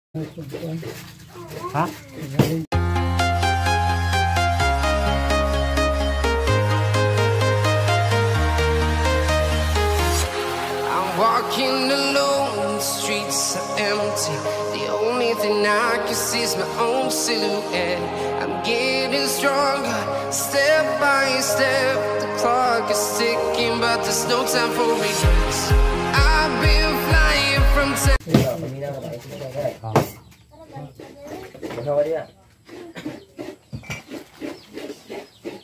Ha? I'm walking alone, the streets are empty. The only thing I can see is my own silhouette. I'm getting stronger, step by step. The clock is ticking, but there's no time for regrets. I've been flying from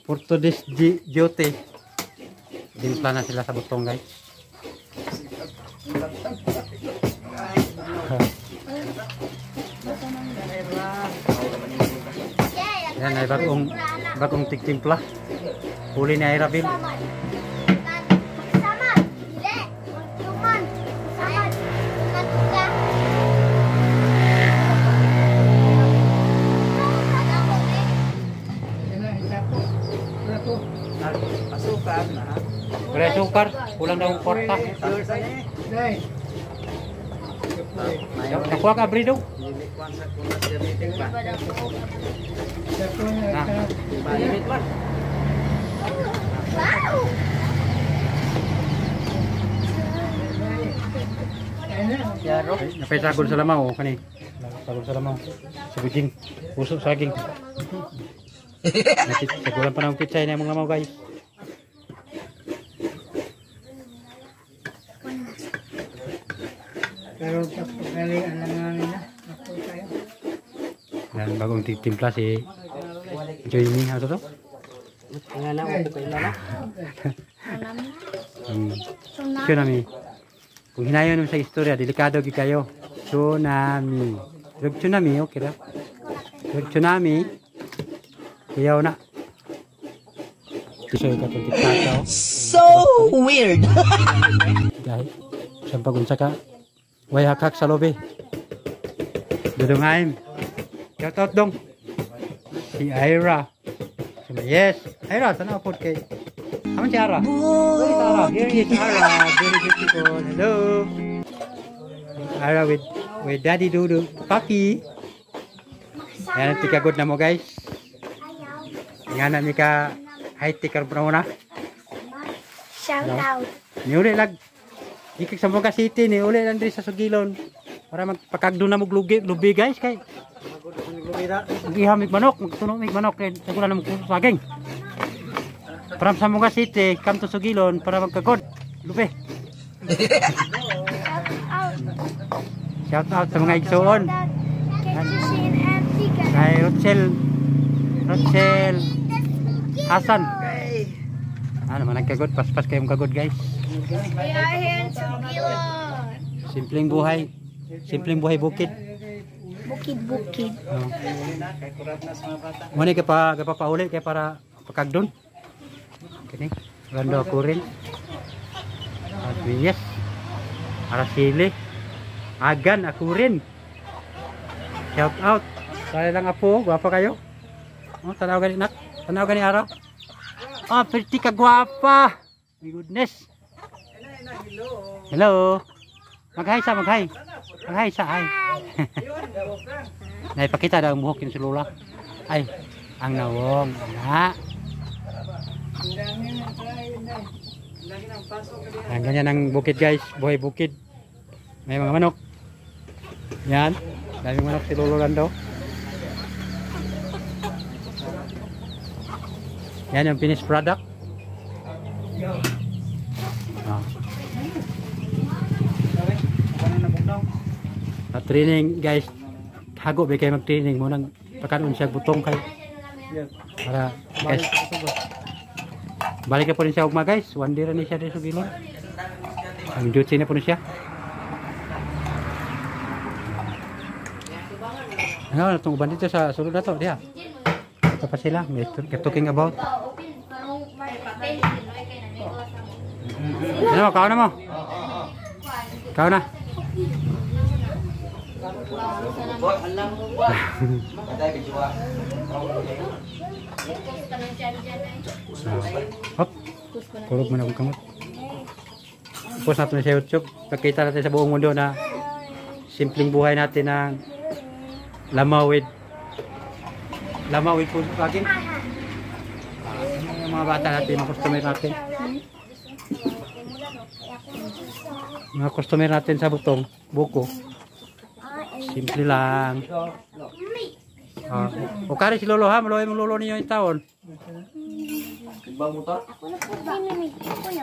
For today's duty, dimpla na sila sa butong, guys. Yan ay bagong tigtimpla. Huli ni Irabil. Kaya sukar, kulang daw kwarta. Nakuha ka abrido? Napay sagol sa lamaw, kani. Sagol sa lamaw. Sa bujing, puso saging. Sagulan pa ng pizza na mga lamaw, guys. Pero pagpagaling alangan nila, ako tayo. Yan, bagong timpla si Joymi. Ano to? Nga na, ako kayo na. Tsunami. Kung hinayon mo sa istorya, delikado gi kayo. Tsunami. Yung tsunami, okay ra? Yung tsunami, kuyaw na. So weird. Dahil, sa pagunsa ka, way hakak sa lobe. Dudungaim. Shout out dong. Si Ira. Yes. Ira, sana po kay. Aman si Ara? Where is Ara? Here is Ara. Very beautiful. Hello. Ara with Daddy Dudu. Papi. Yan, tikagod na mo, guys. Nga na ni ka high-ticker na. Shout out. Ni uli lag. Ikik sa Moga City ni uli lang diri sa Sugilon. Para magpakagdo na lubi, guys, kay gihamig manok, magtunog mig manok kay saguna na mo saging. From sa Moga City, come to Sugilon para magkagod lubi. Shout out sa mga igsoon. Kay Rochelle Hasan. Ano man nagkagod, paspas kayong kagod, guys. Simpleng buhay. Simpleng buhay bukid. Bukid. Oh. Muna ka pa uli kaya para pakagdon. Kini, ganda ako rin. At yes. Arasili. Agan ako rin. Shout out. Saya lang apo, guwapa kayo. Oh, tanaw gani nak. Tanaw gani araw. Ah, pretty ka guwapa. My goodness. Hello. Mag-hi sa. Mag-hi sa, ay. Naipakita daw ang buhok yung sulula. Ay, ang nawong. Ang ganyan ang bukid, guys. Buhay bukid. May mga manok. Yan. Daming manok si Lululan daw. Yan yung finished product. Training, guys. Hago ba kayo mag-training mo nang pagkaroon siya butong kayo. Para, guys. Balik ka po rin siya ugma, guys. One day rin siya rin Sugilon. Ang duty na po siya. Ano, itong uban dito sa sulod na to. Diya. Ito pa sila. May talking about. Ano, kao na mo? Kao na. Hop, kurog mo na akong kamot. Post natin sa YouTube. Pakita natin sa buong mundo na simpleng buhay natin ng lamawid food lagi. Yung mga bata natin, mga customer natin. Mga customer natin sa buko. Simple lang. O kari si Lolo ha, maluhay mong Lolo ninyo yung taon.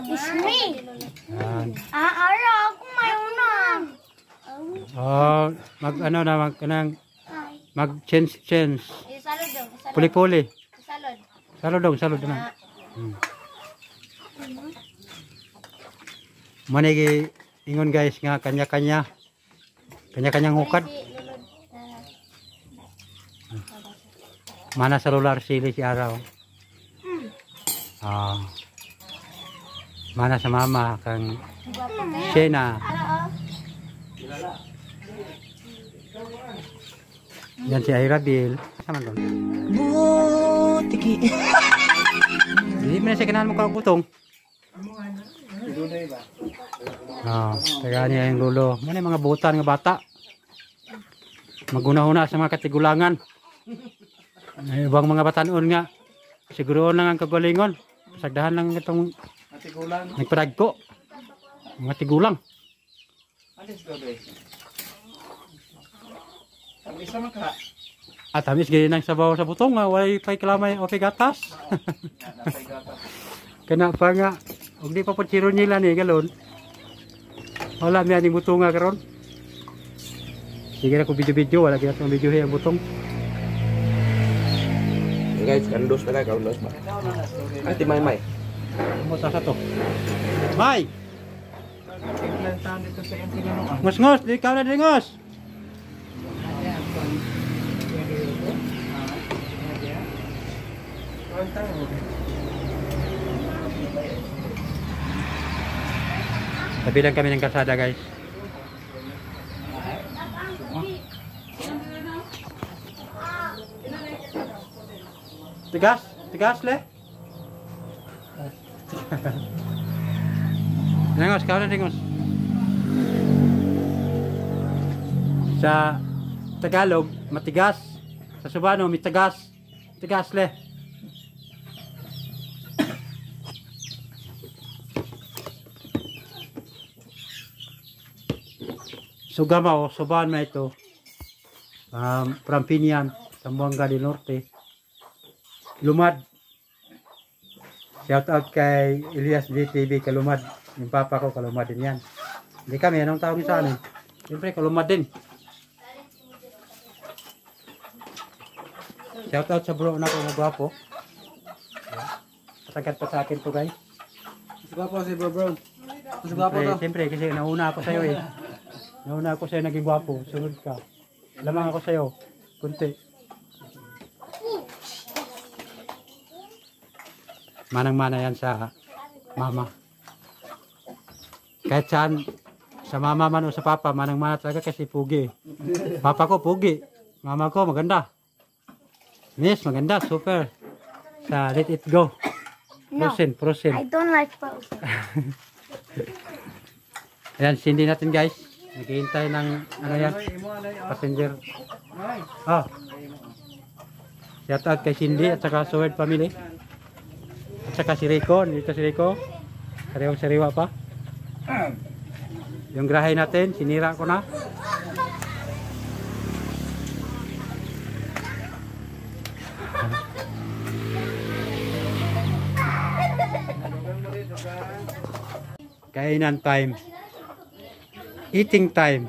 It's me. Yan. Ara, ako mayroon. Mag change. Salod dong. Puli-puli. Salod. Salod naman. Manigi ingon guys nga kanya-kanyang hukad. Mana selular sili si Araw. Mana sa mama kang Shena. Yan si Irabil. Sama doon. Butiki. Hindi mo na siya kinahan mo kakutong. Kaya niya yung Lolo. Ano yung mga butan ng bata? Maguna-una sa mga katigulangan. Ibang mga batanon nga. Siguro lang ang kagalingon. Sagdahan lang itong nagpadagko. Mga tigulang. At tamis ganyan ang sabaw sa butong nga. Walay pa'y kalamay o gatas. Kena pa nga. Huwag di pa po chiro nila ni galon. Wala may aning butong nga karon. Sige na ko video-video. Wala kinat ng video ang butong. Guys, kandos na kandos ba? Ati may. Mo sa to. May. Ngos, di ka na ngos. Tabi lang kami ng kalsada guys. Tigas le. Nengos, kau na nengos. Sa Tagalog, matigas. Sa Subano, mitigas. Tigas le. Sugama o Suban na ito. Prampinian, Zamboanga del Norte. Lumad. Shout out kay Elias DTV Kalumad. Yung papa ko kalumad din yan. Hindi kami, anong tawag sa amin? Siyempre kalumad din. Shout out sa bro na ko na gwapo. Patagad pa sa akin to guys. Mas gwapo si bro. Mas gwapo to. Siyempre kasi nauna ako sa'yo eh. Nauna ako sa'yo naging gwapo. Sunod ka. Lamang ako sa'yo. Kunti. Manang-mana yan sa mama. Kahit saan, sa mama man o sa papa, manang-mana talaga kasi pugi. Papa ko pugi. Mama ko maganda. Miss, maganda. Super. Sa Let It Go. Frozen. I don't like frozen. Ayan, sindi natin guys. Naghihintay ng ano yan, passenger. Shout out kay Cindy at saka Suwed family. At saka si Rico, dito si Rico. Sariwang-sariwa pa. Yung grahe natin, sinira ko na. Kainan time. Eating time.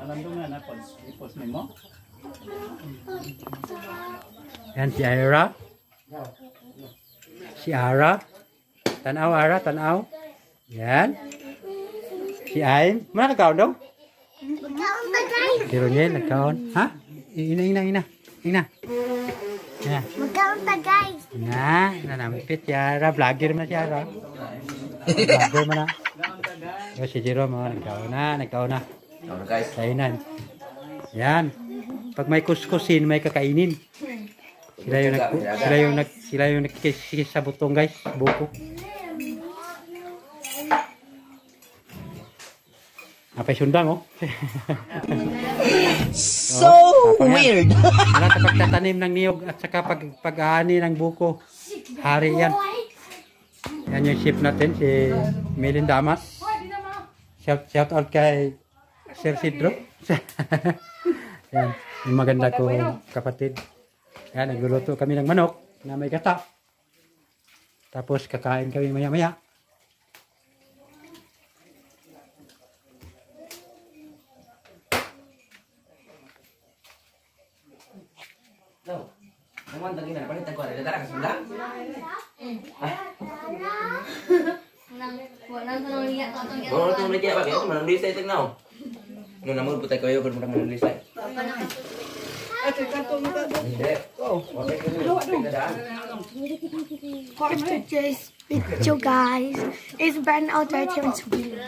Yan si Ira. Si Ara. Tanaw Ara, tanaw. Yan. Si Aim. Mana nagkaon daw? Nagkaon ta guys. Si Roniel, nagkaon. Ha? Ina. Yan. Magkaon ta guys. Nanampit si Ara. Vlogger man si Ara. Vlogger man na. O si Jerome, nagkaon na. Guys, Kainan. Yan. Pag may kuskusin, may kakainin. Sila yung nagkisikis sa butong guys, buko. Apay sundang oh. So weird. Wala sa pagtatanim ng niyog at saka pag-aani ng buko. Hari yan. Yan yung chef natin, si Melin Damas. Shout out kay Sir Sidro. Yan, yung maganda kong kapatid. Yan, nagluluto kami ng manok na may gata. Tapos kakain kami maya-maya. Naman lagi na palitan ko ada darah ka sunda. Oh, tu lagi apa? Itu mana nulis saya tengau. Nu namun putai koyo kun mana nulis saya. After today's video, guys, it's been out right here in Sweden.